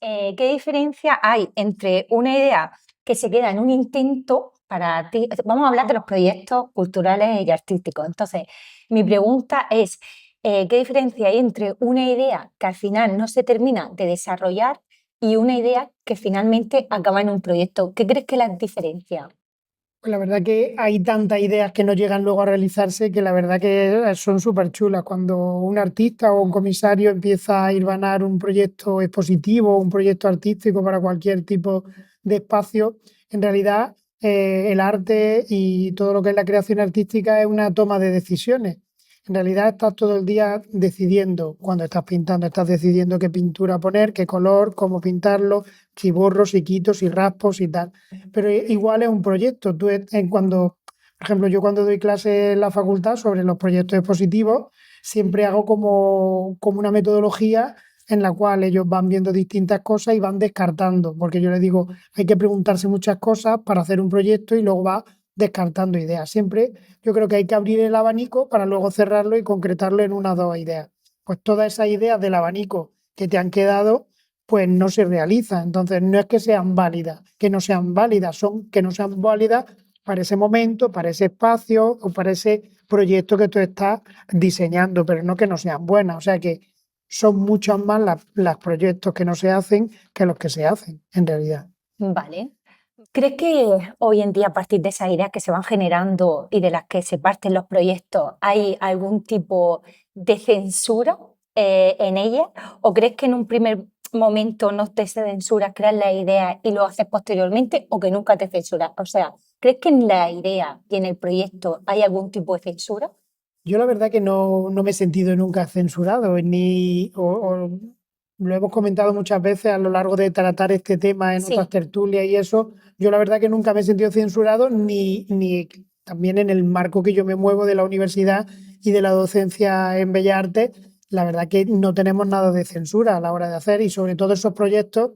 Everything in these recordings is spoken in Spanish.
¿qué diferencia hay entre una idea que se queda en un intento para ti? Vamos a hablar de los proyectos culturales y artísticos. Entonces, mi pregunta es, ¿qué diferencia hay entre una idea que al final no se termina de desarrollar y una idea que finalmente acaba en un proyecto? ¿Qué crees que las diferencia? Pues la verdad que hay tantas ideas que no llegan luego a realizarse que la verdad que son súper chulas. Cuando un artista o un comisario empieza a hilvanar un proyecto expositivo, un proyecto artístico para cualquier tipo de espacio, en realidad el arte y todo lo que es la creación artística es una toma de decisiones. En realidad estás todo el día decidiendo, cuando estás pintando, estás decidiendo qué pintura poner, qué color, cómo pintarlo, si borro, si quito, si raspo, si tal, pero igual es un proyecto. Por ejemplo, yo cuando doy clases en la facultad sobre los proyectos expositivos, siempre hago como una metodología en la cual ellos van viendo distintas cosas y van descartando, porque yo les digo, hay que preguntarse muchas cosas para hacer un proyecto y luego va descartando ideas. Siempre yo creo que hay que abrir el abanico para luego cerrarlo y concretarlo en una o dos ideas. Pues todas esas ideas del abanico que te han quedado pues no se realiza. Entonces, no es que sean válidas, que no sean válidas, son que no sean válidas para ese momento, para ese espacio o para ese proyecto que tú estás diseñando, pero no que no sean buenas. O sea que son muchos más los proyectos que no se hacen que los que se hacen, en realidad. Vale. ¿Crees que hoy en día, a partir de esas ideas que se van generando y de las que se parten los proyectos, hay algún tipo de censura en ellas? ¿O crees que en un primer momento no te censuras, creas la idea y lo haces posteriormente, o que nunca te censuras? O sea, ¿crees que en la idea y en el proyecto hay algún tipo de censura? Yo la verdad que no me he sentido nunca censurado, o lo hemos comentado muchas veces a lo largo de tratar este tema en otras Sí. tertulias y eso. Yo la verdad que nunca me he sentido censurado, ni también en el marco que yo me muevo de la universidad y de la docencia en Bellas Artes. La verdad que no tenemos nada de censura a la hora de hacer, y sobre todo esos proyectos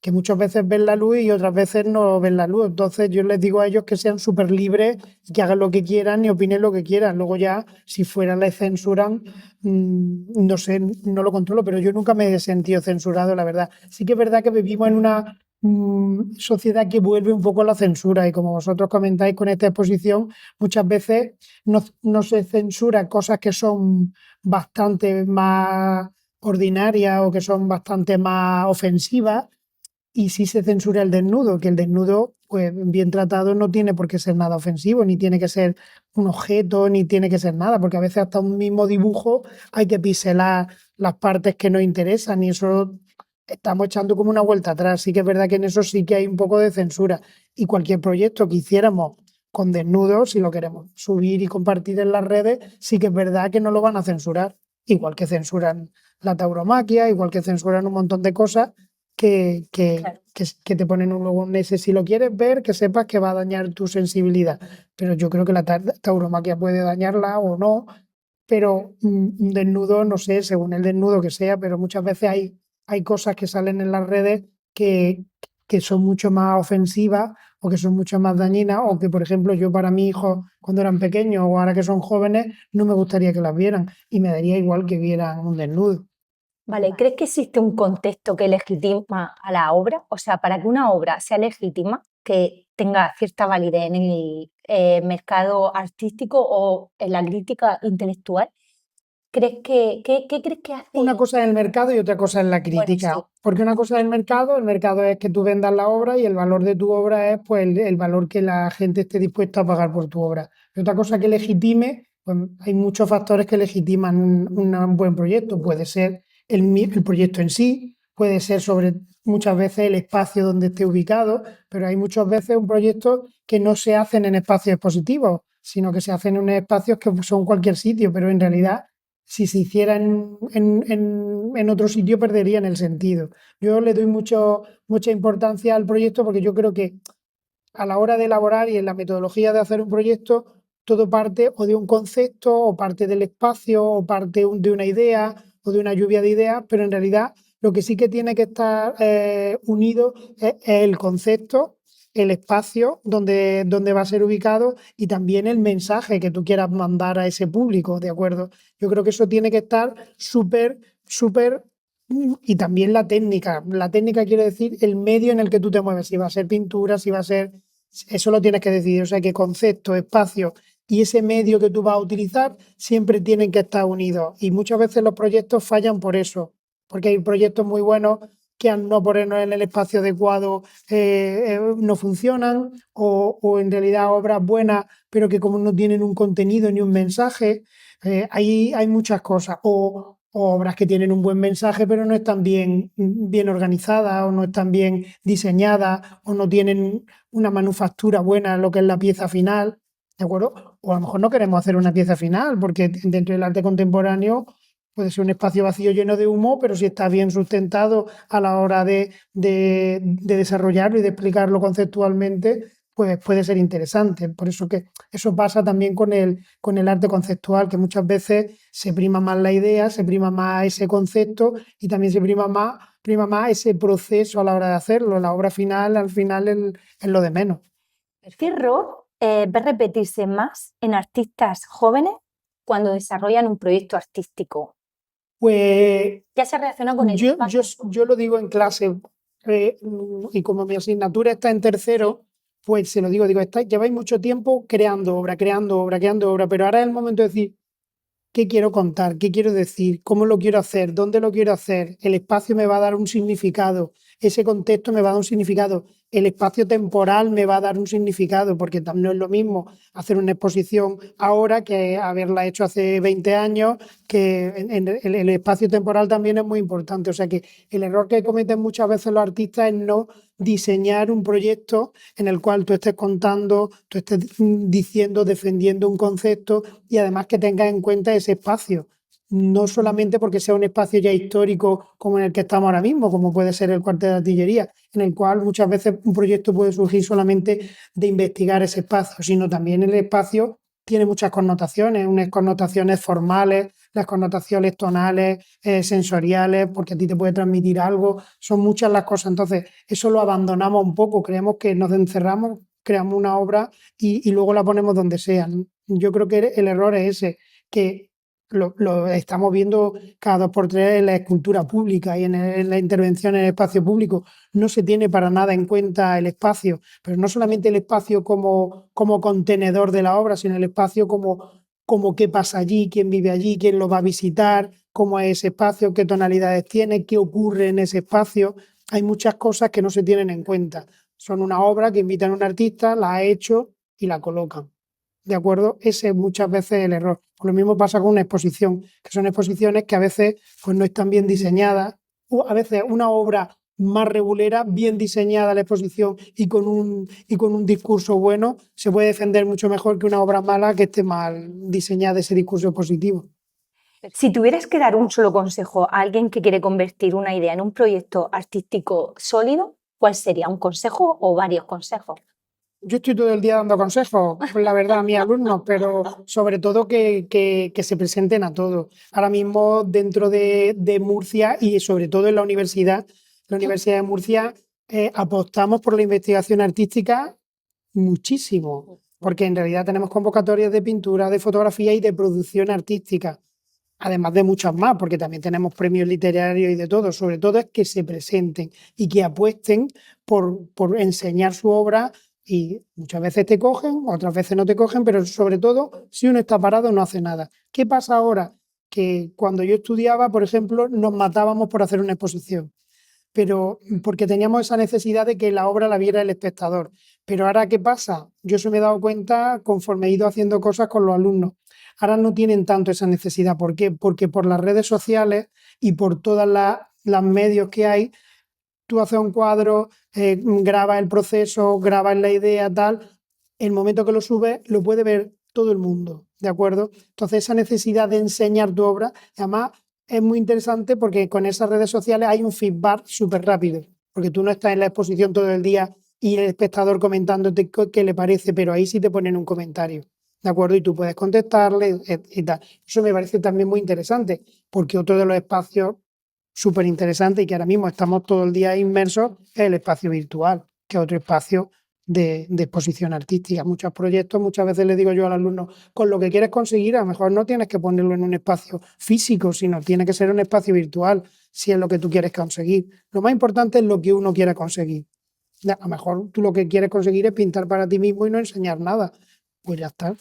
que muchas veces ven la luz y otras veces no ven la luz. Entonces yo les digo a ellos que sean súper libres y que hagan lo que quieran y opinen lo que quieran. Luego ya, si fuera les censuran, no sé, no lo controlo, pero yo nunca me he sentido censurado, la verdad. Sí que es verdad que vivimos en una sociedad que vuelve un poco a la censura, y como vosotros comentáis con esta exposición, muchas veces no se censura cosas que son bastante más ordinarias o que son bastante más ofensivas, y sí se censura el desnudo, que el desnudo, pues bien tratado, no tiene por qué ser nada ofensivo, ni tiene que ser un objeto, ni tiene que ser nada, porque a veces hasta un mismo dibujo hay que pincelar las partes que nos interesan, y eso estamos echando como una vuelta atrás. Sí que es verdad que en eso sí que hay un poco de censura, y cualquier proyecto que hiciéramos con desnudos, si lo queremos subir y compartir en las redes, sí que es verdad que no lo van a censurar, igual que censuran la tauromaquia, igual que censuran un montón de cosas Claro. que te ponen luego un ese. Si lo quieres ver, que sepas que va a dañar tu sensibilidad. Pero yo creo que la tauromaquia puede dañarla o no, pero un desnudo, no sé, según el desnudo que sea, pero muchas veces hay cosas que salen en las redes que, que son mucho más ofensivas o que son mucho más dañinas, o que, por ejemplo, yo para mis hijos cuando eran pequeños o ahora que son jóvenes, no me gustaría que las vieran, y me daría igual que vieran un desnudo. Vale, ¿crees que existe un contexto que legitima a la obra? O sea, para que una obra sea legítima, que tenga cierta validez en el mercado artístico o en la crítica intelectual, ¿qué crees que Una hace? cosa es el mercado y otra cosa es la Bueno, crítica. sí, Porque una cosa es el mercado es que tú vendas la obra, y el valor de tu obra es pues el valor que la gente esté dispuesta a pagar por tu obra. Y otra cosa que legitime, pues hay muchos factores que legitiman un buen proyecto. Puede ser el proyecto en sí, puede ser sobre muchas veces el espacio donde esté ubicado, pero hay muchas veces un proyecto que no se hacen en espacios expositivos, sino que se hacen en espacios que son cualquier sitio, pero en realidad si se hiciera en otro sitio perderían el sentido. Yo le doy mucha importancia al proyecto, porque yo creo que a la hora de elaborar y en la metodología de hacer un proyecto, todo parte o de un concepto, o parte del espacio, o parte de una idea, o de una lluvia de ideas, pero en realidad lo que sí que tiene que estar unido es el concepto, el espacio donde va a ser ubicado, y también el mensaje que tú quieras mandar a ese público, ¿de acuerdo? Yo creo que eso tiene que estar súper, súper Y también la técnica. La técnica quiere decir el medio en el que tú te mueves. Si va a ser pintura, si va a ser... Eso lo tienes que decidir. O sea, que concepto, espacio y ese medio que tú vas a utilizar siempre tienen que estar unidos. Y muchas veces los proyectos fallan por eso. Porque hay proyectos muy buenos que al no ponernos en el espacio adecuado no funcionan. O en realidad obras buenas, pero que como no tienen un contenido ni un mensaje, hay muchas cosas. O obras que tienen un buen mensaje, pero no están bien organizadas, o no están bien diseñadas, o no tienen una manufactura buena en lo que es la pieza final, ¿de acuerdo? O a lo mejor no queremos hacer una pieza final, porque dentro del arte contemporáneo puede ser un espacio vacío lleno de humo, pero si está bien sustentado a la hora de desarrollarlo y de explicarlo conceptualmente, pues puede ser interesante. Por eso que eso pasa también con el arte conceptual, que muchas veces se prima más la idea, se prima más ese concepto y también se prima más ese proceso a la hora de hacerlo. La obra final, al final, es lo de menos. ¿Qué error ves repetirse más en artistas jóvenes cuando desarrollan un proyecto artístico? Pues Ya se relaciona con el yo lo digo en clase y como mi asignatura está en tercero, pues se lo digo, lleváis mucho tiempo creando obra, creando obra, pero ahora es el momento de decir, ¿qué quiero contar? ¿Qué quiero decir? ¿Cómo lo quiero hacer? ¿Dónde lo quiero hacer? El espacio me va a dar un significado. Ese contexto me va a dar un significado. El espacio temporal me va a dar un significado, porque no es lo mismo hacer una exposición ahora que haberla hecho hace 20 años, que el espacio temporal también es muy importante. O sea que el error que cometen muchas veces los artistas es no diseñar un proyecto en el cual tú estés contando, tú estés diciendo, defendiendo un concepto y además que tengas en cuenta ese espacio. No solamente porque sea un espacio ya histórico como en el que estamos ahora mismo, como puede ser el cuartel de artillería, en el cual muchas veces un proyecto puede surgir solamente de investigar ese espacio, sino también el espacio tiene muchas connotaciones, unas connotaciones formales, las connotaciones tonales, sensoriales, porque a ti te puede transmitir algo, son muchas las cosas. Entonces, eso lo abandonamos un poco, creemos que nos encerramos, creamos una obra y luego la ponemos donde sea. Yo creo que el error es ese, que lo estamos viendo cada 2 por 3 en la escultura pública y en la intervención en el espacio público. No se tiene para nada en cuenta el espacio, pero no solamente el espacio como contenedor de la obra, sino el espacio como qué pasa allí, quién vive allí, quién lo va a visitar, cómo es ese espacio, qué tonalidades tiene, qué ocurre en ese espacio. Hay muchas cosas que no se tienen en cuenta. Son una obra que invitan a un artista, la ha hecho y la colocan. ¿De acuerdo? Ese es muchas veces el error. Lo mismo pasa con una exposición, que son exposiciones que a veces pues, no están bien diseñadas, o a veces una obra más regulera, bien diseñada la exposición y con un discurso bueno, se puede defender mucho mejor que una obra mala que esté mal diseñada ese discurso positivo. Si tuvieras que dar un solo consejo a alguien que quiere convertir una idea en un proyecto artístico sólido, ¿cuál sería? ¿Un consejo o varios consejos? Yo estoy todo el día dando consejos, la verdad, a mis alumnos, pero sobre todo que se presenten a todos. Ahora mismo dentro de Murcia y sobre todo en la Universidad de Murcia, apostamos por la investigación artística muchísimo, porque en realidad tenemos convocatorias de pintura, de fotografía y de producción artística, además de muchas más, porque también tenemos premios literarios y de todo. Sobre todo es que se presenten y que apuesten por enseñar su obra. Y muchas veces te cogen, otras veces no te cogen, pero sobre todo, si uno está parado, no hace nada. ¿Qué pasa ahora? Que cuando yo estudiaba, por ejemplo, nos matábamos por hacer una exposición, pero porque teníamos esa necesidad de que la obra la viera el espectador. Pero ahora, ¿qué pasa? Yo se me he dado cuenta conforme he ido haciendo cosas con los alumnos. Ahora no tienen tanto esa necesidad. ¿Por qué? Porque por las redes sociales y por todas las medios que hay, tú haces un cuadro, grabas el proceso, grabas la idea, tal, el momento que lo subes lo puede ver todo el mundo, ¿de acuerdo? Entonces esa necesidad de enseñar tu obra, además es muy interesante porque con esas redes sociales hay un feedback súper rápido, porque tú no estás en la exposición todo el día y el espectador comentándote qué le parece, pero ahí sí te ponen un comentario, ¿de acuerdo? Y tú puedes contestarle y tal. Eso me parece también muy interesante, porque otro de los espacios súper interesante y que ahora mismo estamos todo el día inmersos es el espacio virtual, que es otro espacio de exposición artística. Muchos proyectos, muchas veces le digo yo al alumno, con lo que quieres conseguir, a lo mejor no tienes que ponerlo en un espacio físico, sino tiene que ser un espacio virtual, si es lo que tú quieres conseguir. Lo más importante es lo que uno quiera conseguir. A lo mejor tú lo que quieres conseguir es pintar para ti mismo y no enseñar nada. Pues ya está.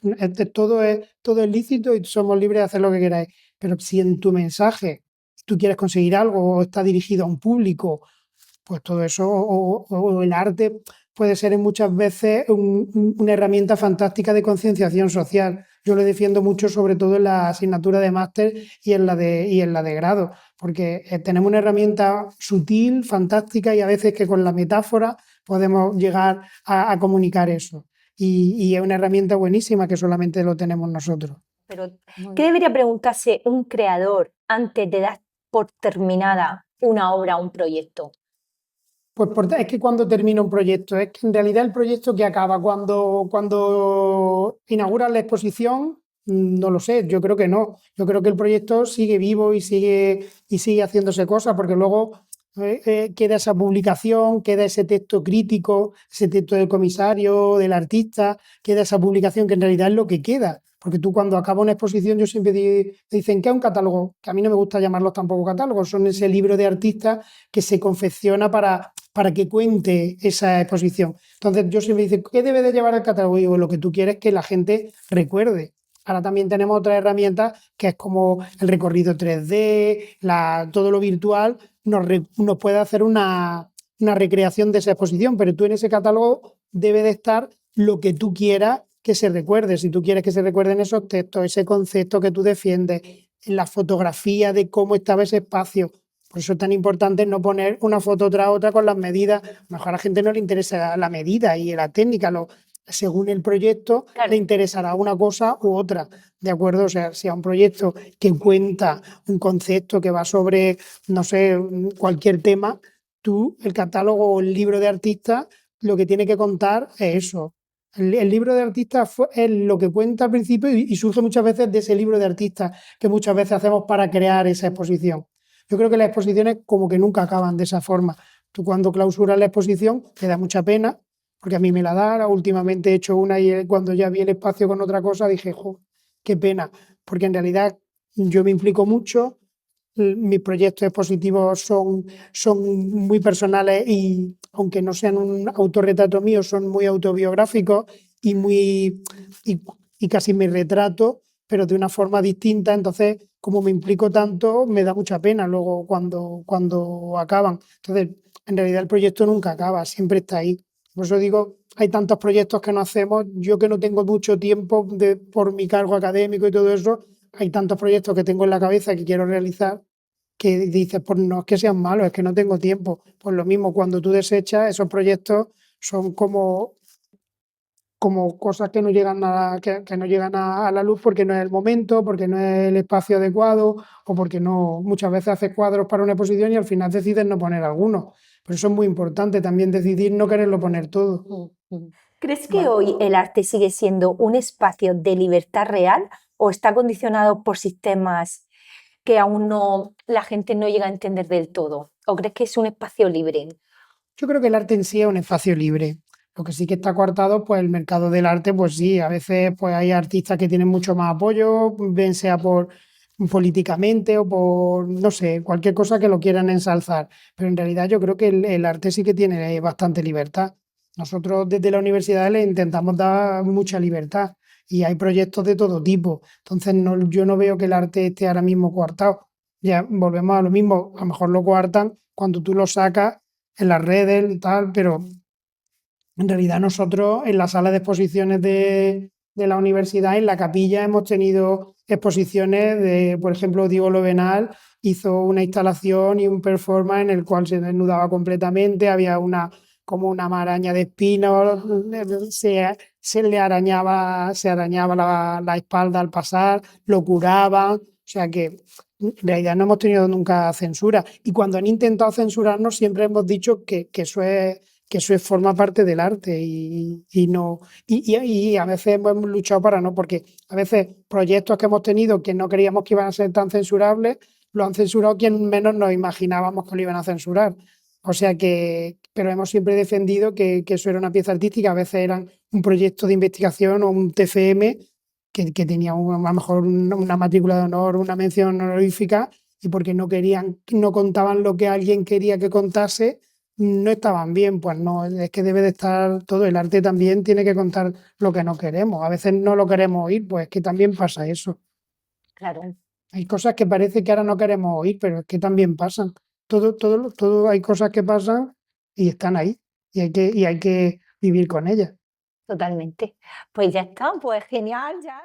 Todo es lícito y somos libres de hacer lo que queráis. Pero si en tu mensaje tú quieres conseguir algo o está dirigido a un público, pues todo eso, o el arte puede ser muchas veces una herramienta fantástica de concienciación social. Yo lo defiendo mucho, sobre todo en la asignatura de máster y en la de grado, porque tenemos una herramienta sutil, fantástica, y a veces que con la metáfora podemos llegar a comunicar eso. Y es una herramienta buenísima que solamente lo tenemos nosotros. Pero, ¿qué debería preguntarse un creador antes de dar por terminada una obra o un proyecto? Pues es que cuando termina un proyecto, es que en realidad el proyecto que acaba cuando inauguras la exposición, no lo sé, yo creo que no. Yo creo que el proyecto sigue vivo y sigue haciéndose cosas, porque luego queda esa publicación, queda ese texto crítico, ese texto del comisario, del artista, queda esa publicación que en realidad es lo que queda. Porque tú cuando acaba una exposición, yo siempre te dicen que es un catálogo, que a mí no me gusta llamarlos tampoco catálogos, son ese libro de artistas que se confecciona para que cuente esa exposición. Entonces yo siempre digo, ¿qué debe de llevar el catálogo? Y digo, lo que tú quieres que la gente recuerde. Ahora también tenemos otras herramientas que es como el recorrido 3D, todo lo virtual nos puede hacer una recreación de esa exposición, pero tú en ese catálogo debe de estar lo que tú quieras que se recuerde. Si tú quieres que se recuerden esos textos, ese concepto que tú defiendes, la fotografía de cómo estaba ese espacio. Por eso es tan importante no poner una foto tras otra con las medidas. A lo mejor a la gente no le interesa la medida y la técnica. Según el proyecto, Claro. le interesará una cosa u otra. ¿De acuerdo? O sea, si a un proyecto que cuenta un concepto que va sobre, no sé, cualquier tema, tú, el catálogo o el libro de artistas, lo que tiene que contar es eso. El libro de artistas es lo que cuenta al principio y surge muchas veces de ese libro de artistas que muchas veces hacemos para crear esa exposición. Yo creo que las exposiciones como que nunca acaban de esa forma. Tú cuando clausuras la exposición te da mucha pena, porque a mí me la da. Últimamente he hecho una y cuando ya vi el espacio con otra cosa dije, jo, qué pena, porque en realidad yo me implico mucho, mis proyectos expositivos son muy personales y aunque no sean un autorretrato mío, son muy autobiográficos y, y casi me retrato, pero de una forma distinta. Entonces, como me implico tanto, me da mucha pena luego cuando acaban. Entonces, en realidad el proyecto nunca acaba, siempre está ahí. Por eso digo, hay tantos proyectos que no hacemos. Yo que no tengo mucho tiempo por mi cargo académico y todo eso, hay tantos proyectos que tengo en la cabeza que quiero realizar que dices, pues no es que sean malos, es que no tengo tiempo. Pues lo mismo, cuando tú desechas, esos proyectos son como cosas que no llegan que no llegan a la luz porque no es el momento, porque no es el espacio adecuado o porque no muchas veces haces cuadros para una exposición y al final decides no poner alguno. Pero eso es muy importante también, decidir no quererlo poner todo. ¿Crees que hoy el arte sigue siendo un espacio de libertad real o está condicionado por sistemas que aún no la gente no llega a entender del todo? ¿O crees que es un espacio libre? Yo creo que el arte en sí es un espacio libre. Lo que sí que está coartado, pues el mercado del arte, pues sí, a veces pues hay artistas que tienen mucho más apoyo, bien sea por políticamente o por, no sé, cualquier cosa que lo quieran ensalzar. Pero en realidad yo creo que el arte sí que tiene bastante libertad. Nosotros desde la universidad le intentamos dar mucha libertad y hay proyectos de todo tipo. Entonces yo no veo que el arte esté ahora mismo coartado. Ya volvemos a lo mismo, a lo mejor lo coartan cuando tú lo sacas en las redes y tal, pero en realidad nosotros en la sala de exposiciones de la universidad, en la capilla, hemos tenido exposiciones de, por ejemplo, Diego Lovenal hizo una instalación y un performance en el cual se desnudaba completamente, había como una maraña de espinos, se arañaba la espalda al pasar, lo curaban, o sea que en realidad no hemos tenido nunca censura. Y cuando han intentado censurarnos siempre hemos dicho que eso forma parte del arte no y a veces hemos luchado para no, porque a veces proyectos que hemos tenido que no creíamos que iban a ser tan censurables, lo han censurado quien menos nos imaginábamos que lo iban a censurar. O sea que pero hemos siempre defendido que eso era una pieza artística, a veces eran un proyecto de investigación o un TFM que tenía a lo mejor una matrícula de honor, una mención honorífica, y porque no querían, no contaban lo que alguien quería que contase, no estaban bien. Pues no, es que debe de estar todo, el arte también tiene que contar lo que no queremos, a veces no lo queremos oír, pues es que también pasa eso. Claro, Hay cosas que parece que ahora no queremos oír, pero es que también pasan. Todo hay cosas que pasan y están ahí, y hay que vivir con ellas. totalmente. Pues ya está, pues genial, ya.